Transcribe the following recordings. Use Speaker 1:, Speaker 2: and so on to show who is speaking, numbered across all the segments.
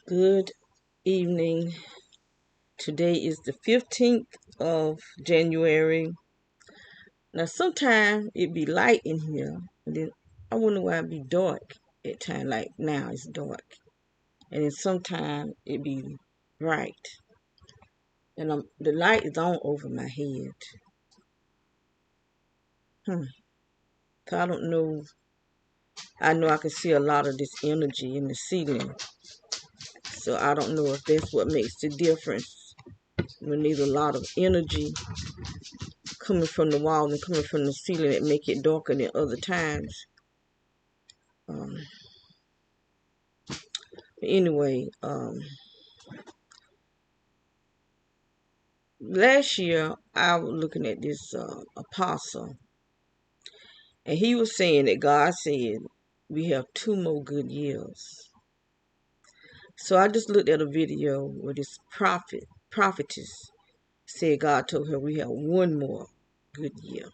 Speaker 1: Good evening. Today is the 15th of January. Now, sometimes it be light in here, and then I wonder why it be dark at time. Like now, it's dark, and then sometimes it be bright, and the light is on over my head. So I don't know. I know I can see a lot of this energy in the ceiling, so I don't know if that's what makes the difference when there's a lot of energy coming from the wall and coming from the ceiling that make it darker than other times. Um, anyway, last year I was looking at this apostle, and he was saying that God said we have 2 more good years. So I just looked at a video where this prophetess said God told her we have 1 more good year,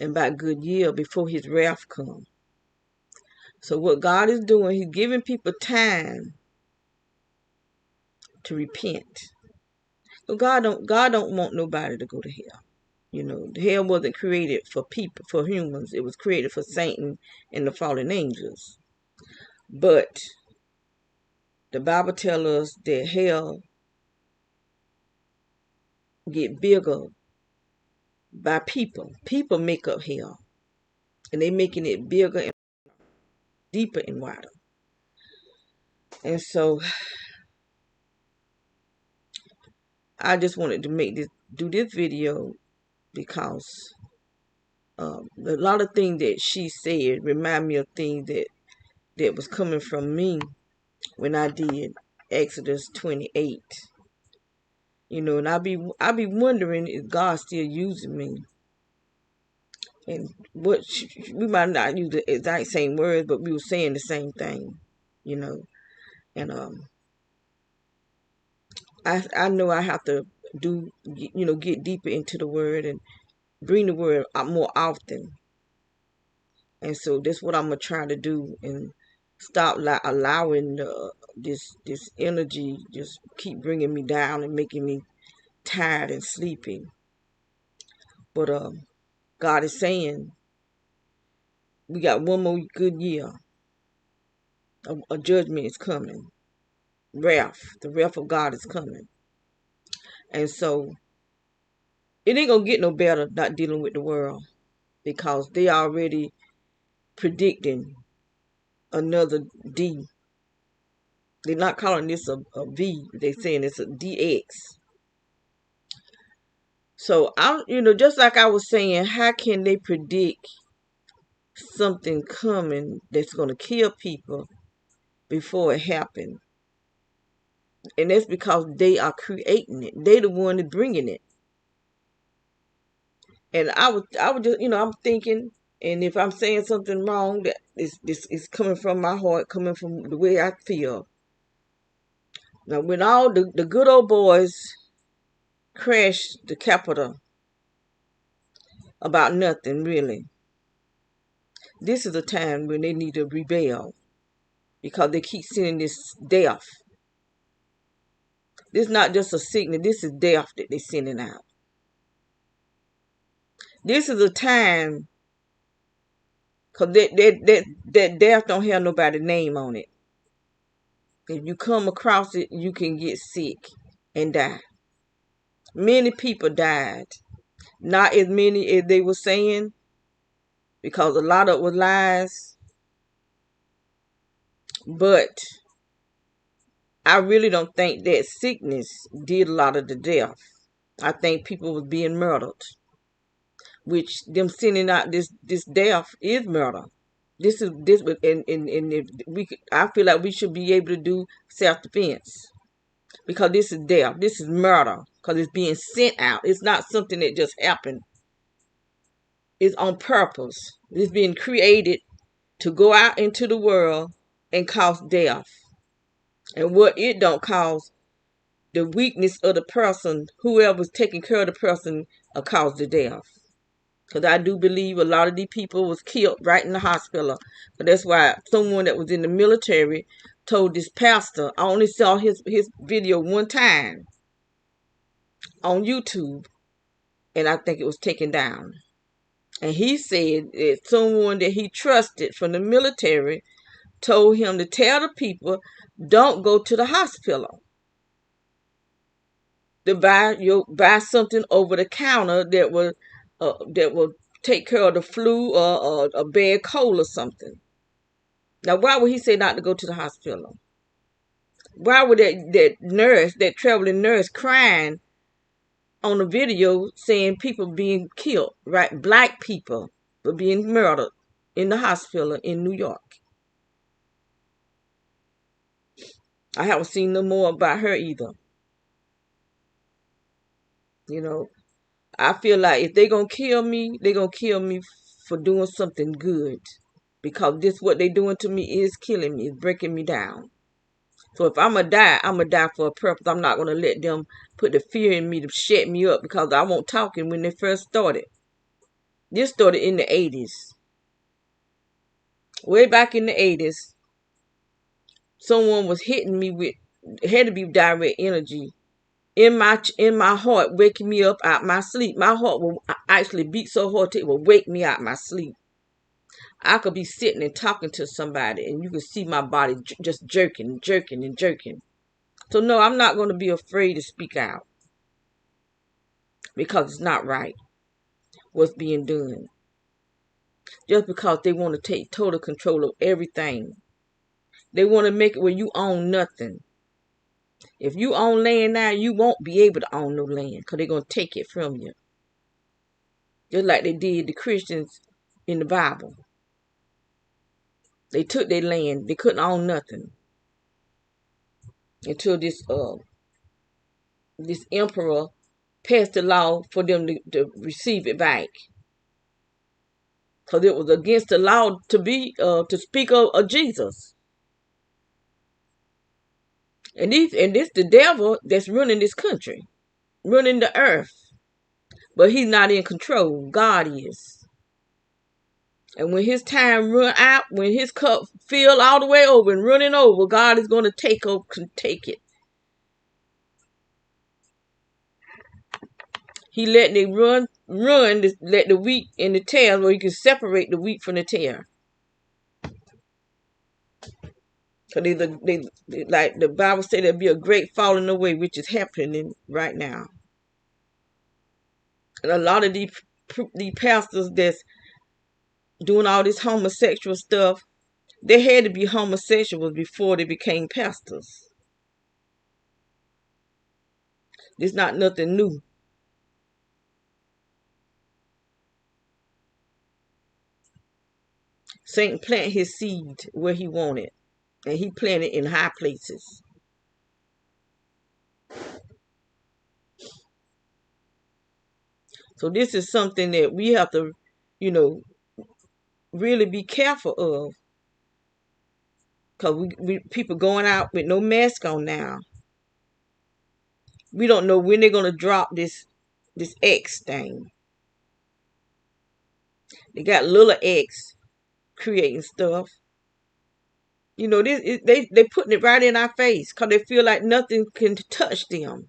Speaker 1: and by good year before His wrath comes. So what God is doing, He's giving people time to repent. But God don't want nobody to go to hell. You know, hell wasn't created for people, for humans. It was created for Satan and the fallen angels. But the Bible tells us that hell get bigger by people. People make up hell, and they making it bigger and deeper and wider. And so I just wanted to do this video because a lot of things that she said remind me of things that was coming from me when I did Exodus 28. You know, and I be wondering if God still using me. And we might not use the exact same words, but we were saying the same thing, you know. And I know I have to get deeper into the word and bring the word out more often. And so that's what I'm gonna try to do, and stop allowing this energy just keep bringing me down and making me tired and sleepy. But God is saying we got 1 more good year. A judgment is coming. The wrath of God is coming. And so it ain't gonna get no better not dealing with the world, because they already predicting another D. They're not calling this a V. They're saying it's a DX. So just like I was saying, how can they predict something coming that's gonna kill people before it happened? And that's because they are creating it. They the one that's bringing it. And I was just, I'm thinking, and if I'm saying something wrong, that this is coming from my heart, coming from the way I feel. Now, when all the good old boys crashed the Capitol about nothing, really, this is a time when they need to rebel, because they keep sending this death. This is not just a sickness. This is death that they're sending out. This is a time, because that death don't have nobody's name on it. If you come across it, you can get sick and die. Many people died. Not as many as they were saying, because a lot of it was lies. But I really don't think that sickness did a lot of the death. I think people was being murdered, which them sending out this death is murder. This was and if I feel like we should be able to do self-defense, because this is death. This is murder, because it's being sent out. It's not something that just happened. It's on purpose. It's being created to go out into the world and cause death. And what it don't cause, the weakness of the person, whoever's taking care of the person, will cause the death. Because I do believe a lot of these people was killed right in the hospital. But that's why someone that was in the military told this pastor, I only saw his video one time on YouTube, and I think it was taken down. And he said that someone that he trusted from the military told him to tell the people, don't go to the hospital. To buy something over the counter that will take care of the flu or a bad cold or something. Now, why would he say not to go to the hospital? Why would that traveling nurse crying on the video saying people being killed, right? Black people were being murdered in the hospital in New York. I haven't seen no more about her either. You know, I feel like if they're going to kill me, they're going to kill me for doing something good. Because this what they doing to me is killing me, is breaking me down. So if I'm going to die for a purpose. I'm not going to let them put the fear in me to shut me up because I won't talking when they first started. This started in the 80s. Way back in the 80s, someone was hitting me with, had to be direct energy in my heart, waking me up out my sleep. My heart will actually beat so hard it will wake me out my sleep. I could be sitting and talking to somebody and you could see my body just jerking, jerking, and jerking. So no, I'm not going to be afraid to speak out because it's not right what's being done. Just because they want to take total control of everything. They want to make it where you own nothing. If you own land now, you won't be able to own no land because they're going to take it from you. Just like they did the Christians in the Bible. They took their land. They couldn't own nothing until this emperor passed a law for them to receive it back. Because it was against the law to speak of Jesus. And this the devil that's running this country, running the earth. But he's not in control. God is. And when his time run out, when his cup fill all the way over and running over, God is going to take it. He let it run, let the wheat and the tares, where he can separate the wheat from the tare. Because they, like the Bible said, there'll be a great falling away, which is happening right now. And a lot of these pastors that's doing all this homosexual stuff, they had to be homosexuals before they became pastors. It's not nothing new. Satan planted his seed where he wanted, and he planted in high places. So this is something that we have to, you know, really be careful of. Because we people going out with no mask on now. We don't know when they're going to drop this X thing. They got little X creating stuff. You know, they putting it right in our face because they feel like nothing can touch them.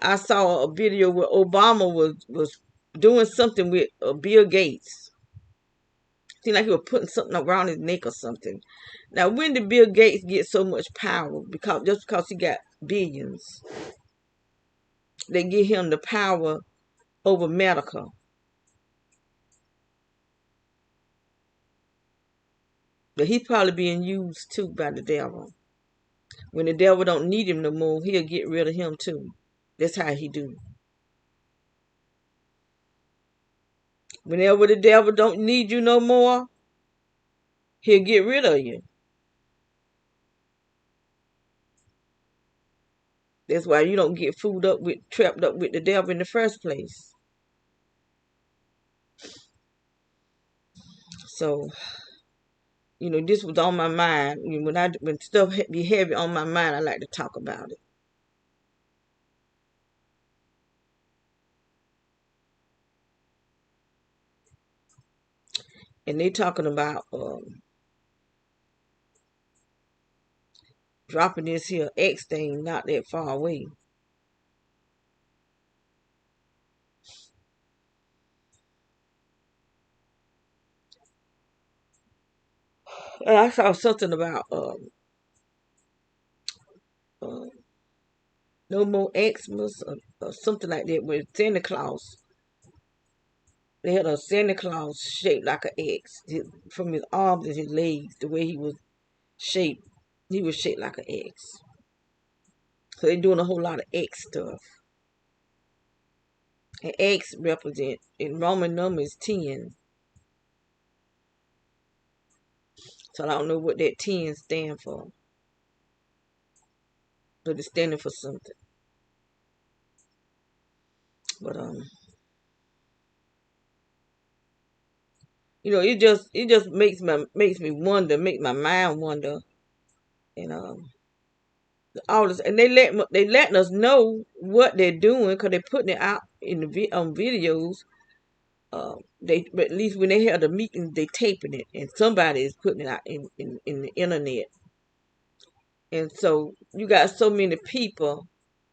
Speaker 1: I saw a video where Obama was doing something with Bill Gates. Seemed like he was putting something around his neck or something. Now, when did Bill Gates get so much power? Just because he got billions, they give him the power over medical. But he's probably being used too by the devil. When the devil don't need him no more, he'll get rid of him too. That's how he do. Whenever the devil don't need you no more, he'll get rid of you. That's why you don't get trapped up with the devil in the first place. So, you know, this was on my mind. You know, when stuff be heavy on my mind, I like to talk about it. and they talking about dropping this here X thing not that far away. And I saw something about uh, no more Xmas or something like that with Santa Claus. They had a Santa Claus shaped like an X from his arms and his legs. The way shaped, he was shaped like an X. So they're doing a whole lot of X stuff. And X represent in Roman number is 10. So I don't know what that 10 stand for, but it's standing for something. But it just makes me wonder, make my mind wonder, and all this, and they letting us know what they're doing because they're putting it out in on videos. But at least when they have the meeting, they taping it, and somebody is putting it out in the internet. And so you got so many people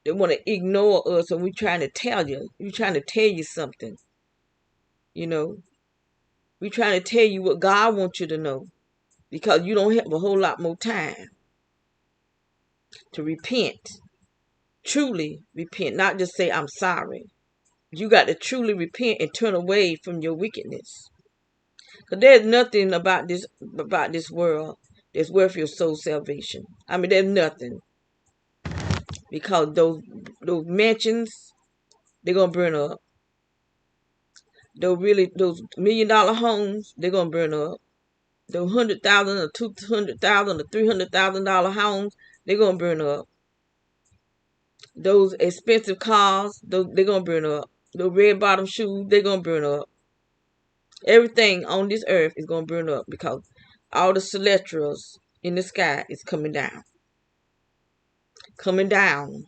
Speaker 1: that want to ignore us, and we trying to tell you. We trying to tell you something. You know, we trying to tell you what God wants you to know because you don't have a whole lot more time to repent. Truly repent, not just say I'm sorry. You got to truly repent and turn away from your wickedness. Because there's nothing about this world that's worth your soul salvation. I mean, there's nothing. Because those mansions, they're gonna burn up. Those $1 million homes, they're gonna burn up. Those 100,000 or 200,000 or $300,000 homes, they're gonna burn up. Those expensive cars, they're gonna burn up. Those red bottom shoes, they're gonna burn up. Everything on this earth is gonna burn up because all the celestials in the sky is coming down. Coming down.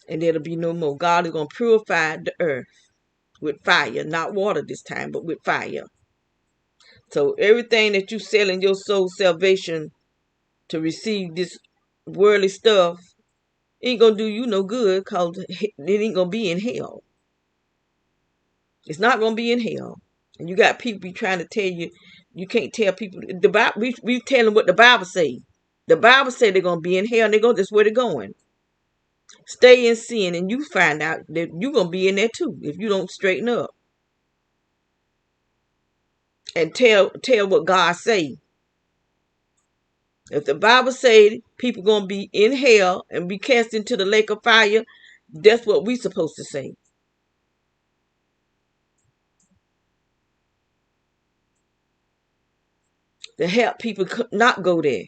Speaker 1: And there'll be no more. God is gonna purify the earth with fire, not water this time, but with fire. So everything that you selling your soul salvation to receive this worldly stuff ain't gonna do you no good because it ain't gonna be in hell. It's not gonna be in hell. And you got people trying to tell you, you can't tell people. The Bible, we tell them what the Bible say. The Bible say they're gonna be in hell, and that's where they're going. Stay in sin, and you find out that you're gonna be in there too if you don't straighten up and tell what God say. If the Bible say people gonna be in hell and be cast into the lake of fire, that's what we supposed to say. To help people not go there.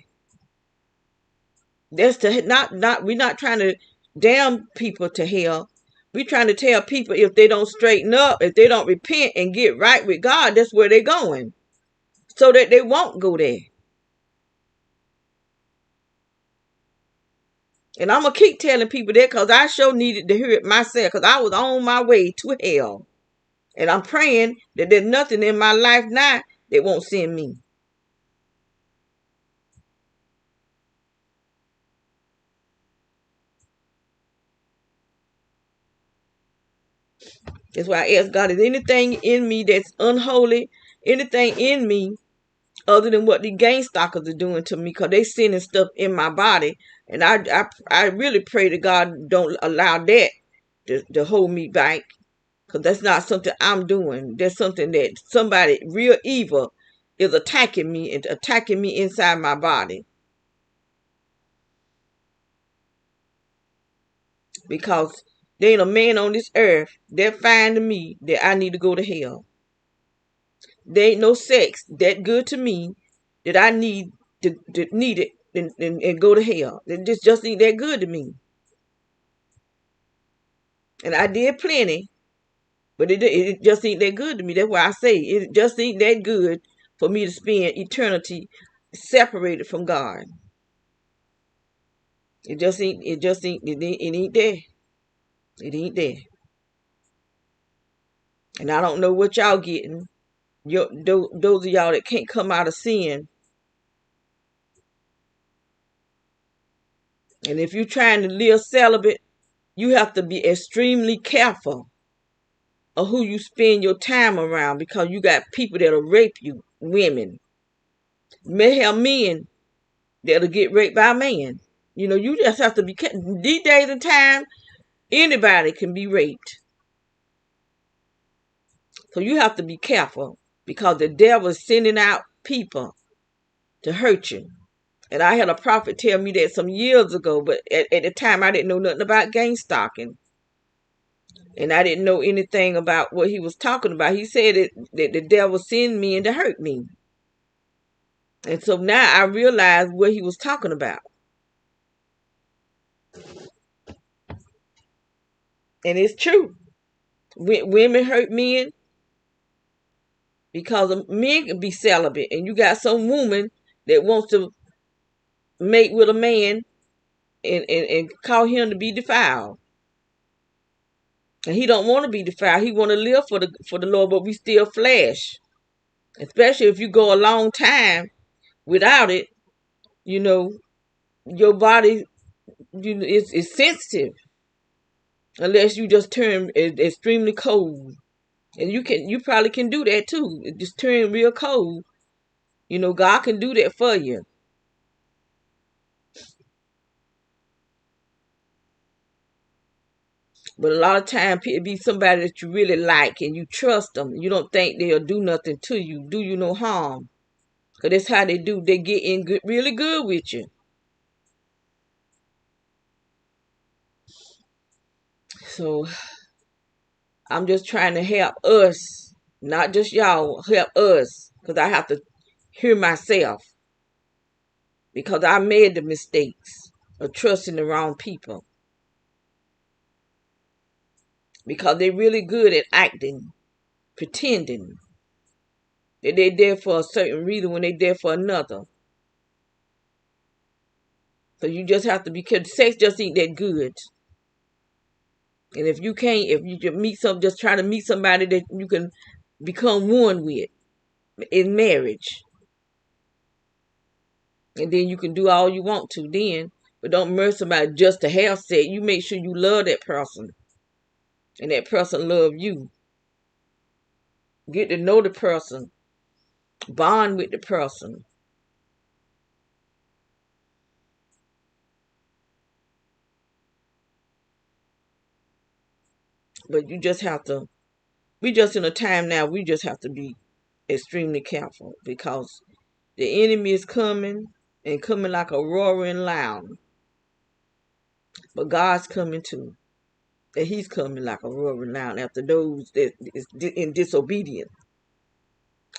Speaker 1: That's to not we're not trying to damn people to hell. We're trying to tell people if they don't straighten up, if they don't repent and get right with God, that's where they're going. So that they won't go there. And I'm going to keep telling people that because I sure needed to hear it myself because I was on my way to hell. And I'm praying that there's nothing in my life now that won't send me. That's why I ask God, is anything in me that's unholy, anything in me other than what the gang stalkers are doing to me because they sending stuff in my body. And I really pray to God don't allow that to hold me back because that's not something I'm doing. That's something that somebody real evil is attacking me and attacking me inside my body. Because there ain't a man on this earth that find to me that I need to go to hell. There ain't no sex that good to me that I to need it and go to hell. It just ain't that good to me. And I did plenty, but it just ain't that good to me. That's why I say it just ain't that good for me to spend eternity separated from God. It ain't there. It ain't there. And I don't know what y'all getting. Those of y'all that can't come out of sin, and if you're trying to live celibate, you have to be extremely careful of who you spend your time around, because you got people that'll rape you, women. You may have men that'll get raped by men. You just have to be careful. These days and time, anybody can be raped. So you have to be careful, because the devil is sending out people to hurt you. And I had a prophet tell me that some years ago, but at the time I didn't know nothing about gang stalking. And I didn't know anything about what he was talking about. He said that the devil sent me in to hurt me. And so now I realize what he was talking about. And it's true. Women hurt men because men can be celibate. And you got some woman that wants to mate with a man and call him to be defiled. And he don't want to be defiled. He want to live for the Lord, but we still flesh. Especially if you go a long time without it, your body is sensitive, unless you just turn extremely cold. And you probably can do that too. Just turn real cold. God can do that for you. But a lot of time, it be somebody that you really like and you trust them. You don't think they'll do nothing to you, do you no harm. Because that's how they do. They get in good, really good with you. So I'm just trying to help us, not just y'all, help us. Because I have to hear myself. Because I made the mistakes of trusting the wrong people. Because they're really good at acting, pretending that they're there for a certain reason when they're there for another. So you just have to be careful. Sex just ain't that good. And if you just try to meet somebody that you can become one with in marriage. And then you can do all you want to then. But don't marry somebody just to have sex. You make sure you love that person. And that person love you. Get to know the person. Bond with the person. But we just in a time now, we just have to be extremely careful, because the enemy is coming, and coming like a roaring lion. But God's coming too. And he's coming like a roaring lion after those that is in disobedience,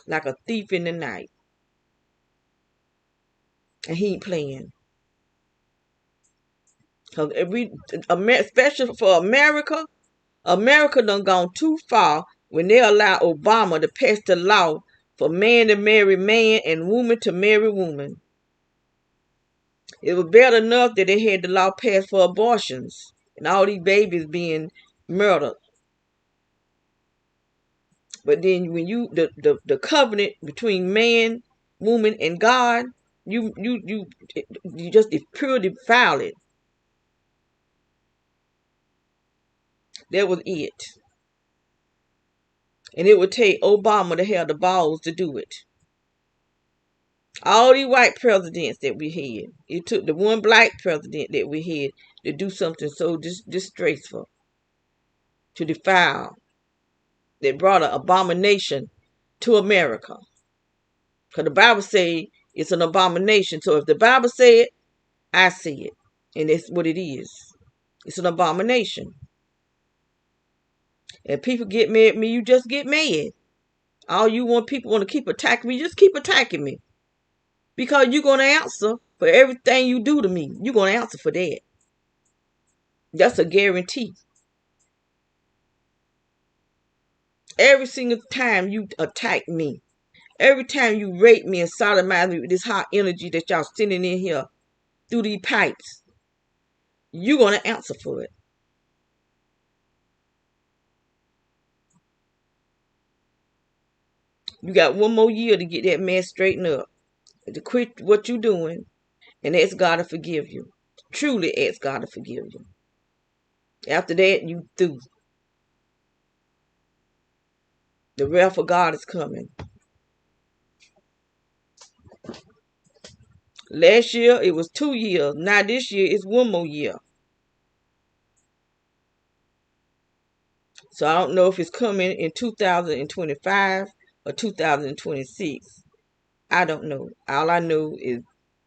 Speaker 1: like a thief in the night. And he ain't playing. Because especially for America, America done gone too far when they allow Obama to pass the law for man to marry man and woman to marry woman. It was bad enough that they had the law passed for abortions and all these babies being murdered. But then when the covenant between man, woman, and God, you just pure defile it. That was it. And it would take Obama to have the balls to do it. All these white presidents that we had, it took the one black president that we had to do something so disgraceful, to defile, that brought an abomination to America. Because the Bible say it's an abomination. So if the Bible say it, I see it. And that's what it is. It's an abomination. And people get mad at me, you just get mad. All people want to keep attacking me, just keep attacking me. Because you're going to answer for everything you do to me. You're going to answer for that. That's a guarantee. Every single time you attack me, every time you rape me and sodomize me with this hot energy that y'all sending in here through these pipes, you're going to answer for it. You got one more year to get that mess straightened up. To quit what you're doing and ask God to forgive you. Truly ask God to forgive you. After that, you through. The wrath of God is coming. Last year, it was 2 years. Now this year, it's one more year. So I don't know if it's coming in 2025 or 2026. I don't know. All I know is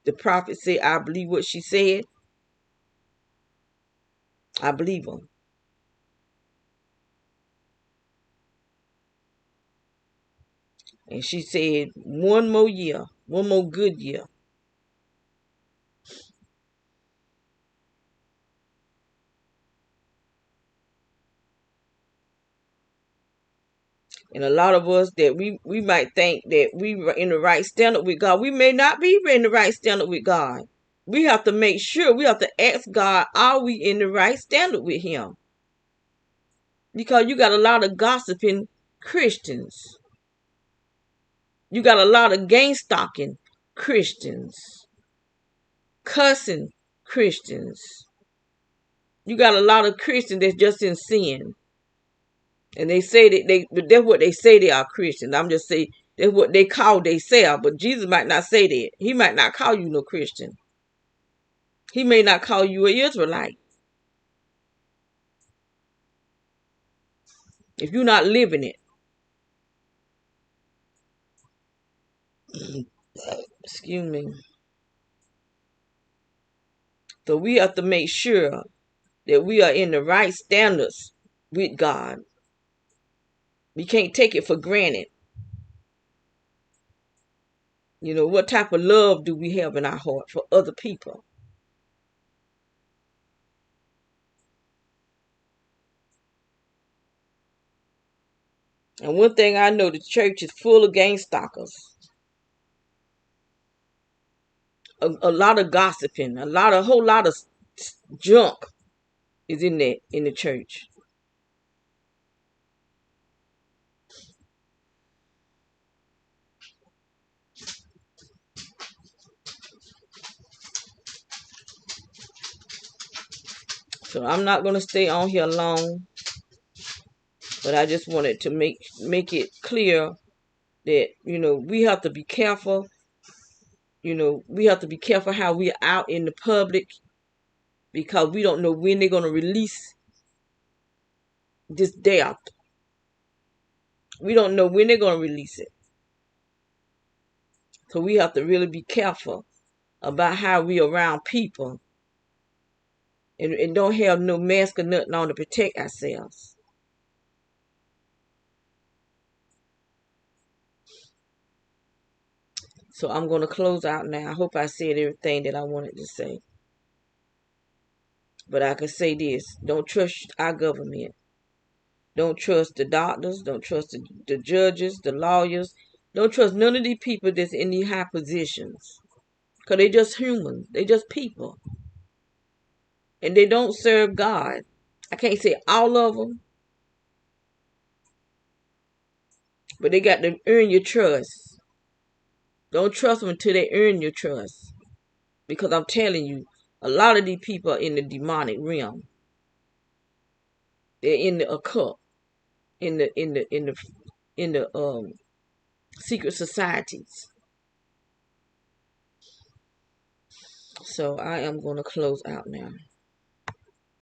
Speaker 1: the prophet said, I believe what she said. I believe her. And she said, one more year, one more good year. And a lot of us that we might think that we were in the right standard with God. We may not be in the right standard with God. We have to make sure, we have to ask God, are we in the right standard with him? Because you got a lot of gossiping Christians. You got a lot of gang stalking Christians. Cussing Christians. You got a lot of Christians that's just in sin. And they say that that's what they say they are Christians. I'm just saying that's what they call themselves. But Jesus might not say that. He might not call you no Christian. He may not call you an Israelite. If you're not living it. Excuse me. So we have to make sure that we are in the right standards with God. We can't take it for granted. You know, what type of love do we have in our heart for other people? And one thing I know, the church is full of gang stalkers. A lot of gossiping, a whole lot of junk is in the church. So I'm not gonna stay on here long, but I just wanted to make it clear that we have to be careful. We have to be careful how we're out in the public because we don't know when they're gonna release this death. We don't know when they're gonna release it. So we have to really be careful about how we around people and don't have no mask or nothing on to protect ourselves. So I'm going to close out now. I hope I said everything that I wanted to say. But I can say this. Don't trust our government. Don't trust the doctors. Don't trust the judges, the lawyers. Don't trust none of these people that's in these high positions. Because they just humans. They just people. And they don't serve God. I can't say all of them. But they got to earn your trust. Don't trust them until they earn your trust. Because I'm telling you, a lot of these people are in the demonic realm. They're in the occult, in the secret societies. So I am going to close out now.